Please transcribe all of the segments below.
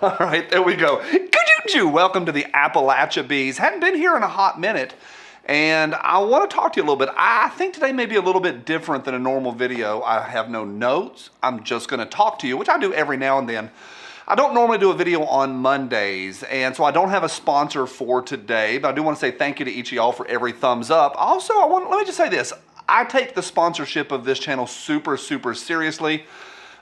All right, there we go. Ka-choo-choo. Welcome to the Appalachia Bees. Hadn't been here in a hot minute, and I want to talk to you a little bit. I think today may be a little bit different than a normal video. I have no notes. I'm just going to talk to you, which I do every now and then. I don't normally do a video on Mondays, and so I don't have a sponsor for today, but I do want to say thank you to each of y'all for every thumbs up. Also, let me just say this. I take the sponsorship of this channel super, super seriously.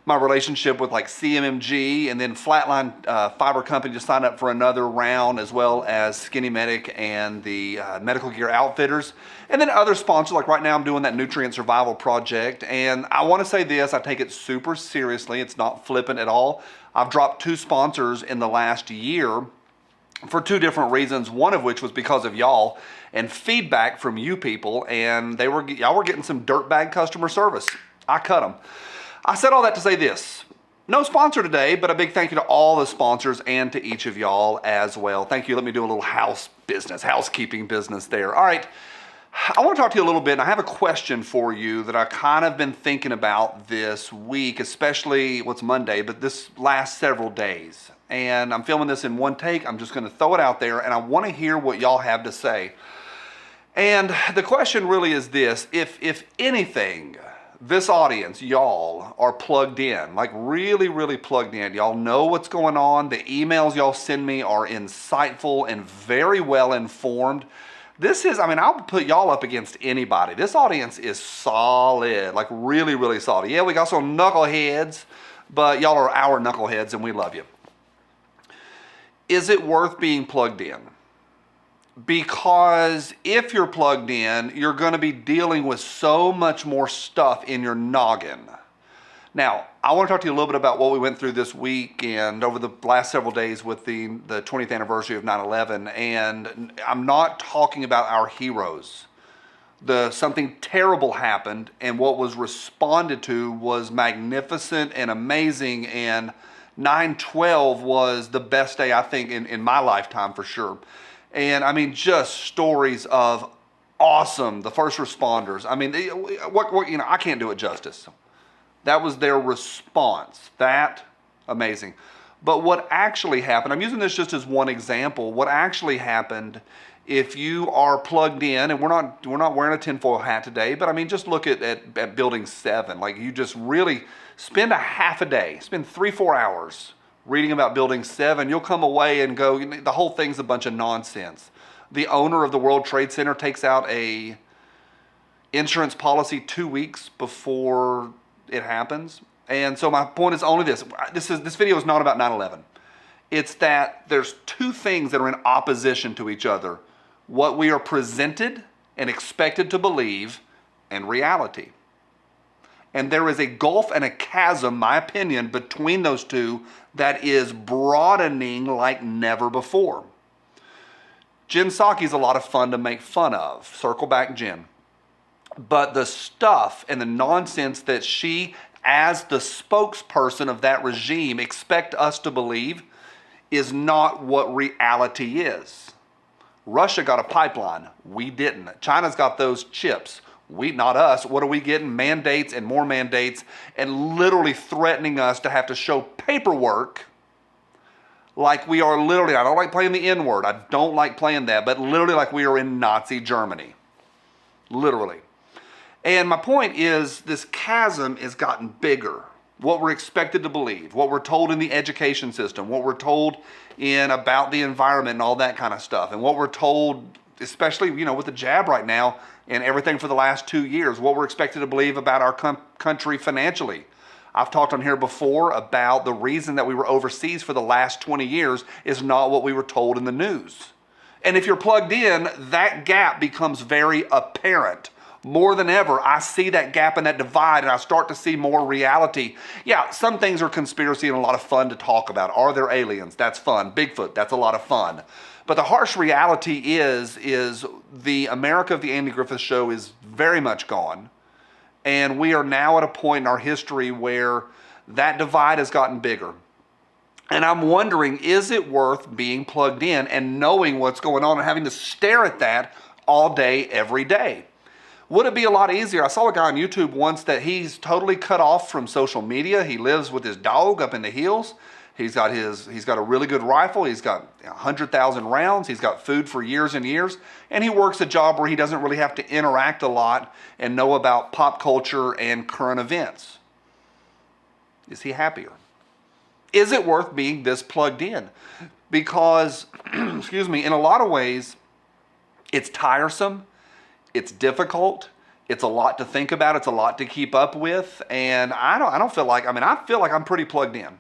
My relationship with like CMMG and then Flatline Fiber Company just signed up for another round, as well as Skinny Medic and the Medical Gear Outfitters. And then other sponsors, like right now I'm doing that Nutrient Survival Project. And I want to say this, I take it super seriously. It's not flippant at all. I've dropped 2 sponsors in the last year for 2 different reasons, one of which was because of y'all and feedback from you people, and y'all were getting some dirtbag customer service. I cut them. I said all that to say this. No sponsor today, but a big thank you to all the sponsors and to each of y'all as well. Thank you. Let me do a little housekeeping business there. All right. I want to talk to you a little bit, and I have a question for you that I kind of been thinking about this week, especially what's Monday, but this last several days. And I'm filming this in one take. I'm just going to throw it out there, and I want to hear what y'all have to say. And the question really is this: if anything, this audience, y'all are plugged in, like really, really plugged in. Y'all know what's going on. The emails y'all send me are insightful and very well informed. This is, I'll put y'all up against anybody. This audience is solid, like really, really solid. Yeah, we got some knuckleheads, but y'all are our knuckleheads and we love you. Is it worth being plugged in? Because if you're plugged in, you're going to be dealing with so much more stuff in your noggin. Now, I want to talk to you a little bit about what we went through this week and over the last several days with the 20th anniversary of 9/11. And I'm not talking about our heroes. Something terrible happened, and what was responded to was magnificent and amazing. And 9/12 was the best day, I think, in my lifetime for sure. And just stories of awesome, the first responders. I can't do it justice. That was their response. That, amazing. But what actually happened, I'm using this just as one example, what actually happened, if you are plugged in, and we're not wearing a tinfoil hat today, but just look at Building 7. Like, you just really spend a half a day, spend 3-4 hours reading about Building 7, you'll come away and go, the whole thing's a bunch of nonsense. The owner of the World Trade Center takes out a insurance policy 2 weeks before it happens. And so my point is only this. This video is not about 9/11. It's that there's 2 things that are in opposition to each other: what we are presented and expected to believe, and reality. And there is a gulf and a chasm, my opinion, between those two that is broadening like never before. Jen Psaki's a lot of fun to make fun of. Circle back, Jen. But the stuff and the nonsense that she, as the spokesperson of that regime, expect us to believe is not what reality is. Russia got a pipeline. We didn't. China's got those chips. Not us. What are we getting? Mandates and more mandates, and literally threatening us to have to show paperwork like we are literally, I don't like playing the N-word. I don't like playing that, but literally like we are in Nazi Germany. Literally. And my point is, this chasm has gotten bigger. What we're expected to believe, what we're told in the education system, what we're told about the environment and all that kind of stuff, and what we're told, especially with the jab right now and everything for the last 2 years, what we're expected to believe about our country financially. I've talked on here before about the reason that we were overseas for the last 20 years is not what we were told in the news. And if you're plugged in, that gap becomes very apparent. More than ever, I see that gap and that divide, and I start to see more reality. Yeah, some things are conspiracy and a lot of fun to talk about. Are there aliens? That's fun. Bigfoot, that's a lot of fun. But the harsh reality is the America of the Andy Griffith Show is very much gone. And we are now at a point in our history where that divide has gotten bigger. And I'm wondering, is it worth being plugged in and knowing what's going on and having to stare at that all day, every day? Would it be a lot easier? I saw a guy on YouTube once that he's totally cut off from social media. He lives with his dog up in the hills. He's got a really good rifle. He's got 100,000 rounds. He's got food for years and years. And he works a job where he doesn't really have to interact a lot and know about pop culture and current events. Is he happier? Is it worth being this plugged in? Because, excuse me, in a lot of ways, it's tiresome. It's difficult. It's a lot to think about. It's a lot to keep up with. And I feel like I'm pretty plugged in.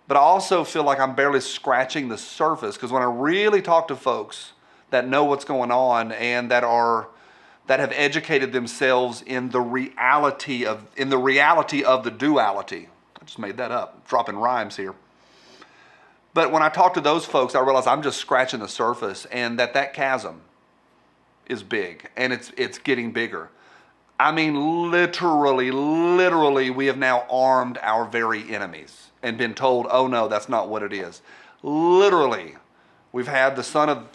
But I also feel like I'm barely scratching the surface, because when I really talk to folks that know what's going on and that have educated themselves in the reality of the duality. I just made that up, dropping rhymes here. But when I talk to those folks, I realize I'm just scratching the surface, and that chasm is big, and it's getting bigger. I mean, literally, we have now armed our very enemies and been told, oh no, that's not what it is. Literally, we've had the son of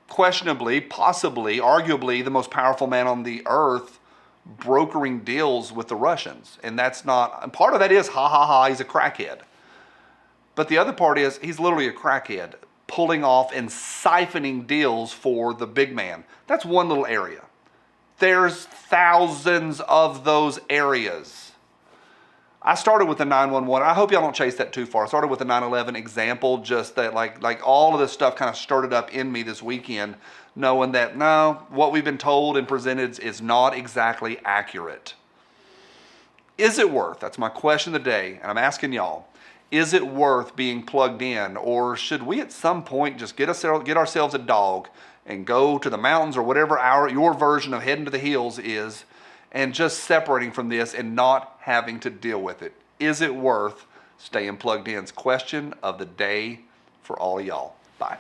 questionably, possibly, arguably the most powerful man on the earth brokering deals with the Russians. And part of that is, he's a crackhead. But the other part is, he's literally a crackhead pulling off and siphoning deals for the big man. That's one little area. There's thousands of those areas. I started with the 911. I hope y'all don't chase that too far. I started with the 9/11 example, just that like all of this stuff kind of started up in me this weekend, knowing that no, what we've been told and presented is not exactly accurate. Is it worth? That's my question of the day, and I'm asking y'all. Is it worth being plugged in, or should we at some point just get ourselves a dog and go to the mountains or whatever your version of heading to the hills is, and just separating from this and not having to deal with it? Is it worth staying plugged in? It's question of the day for all y'all. Bye.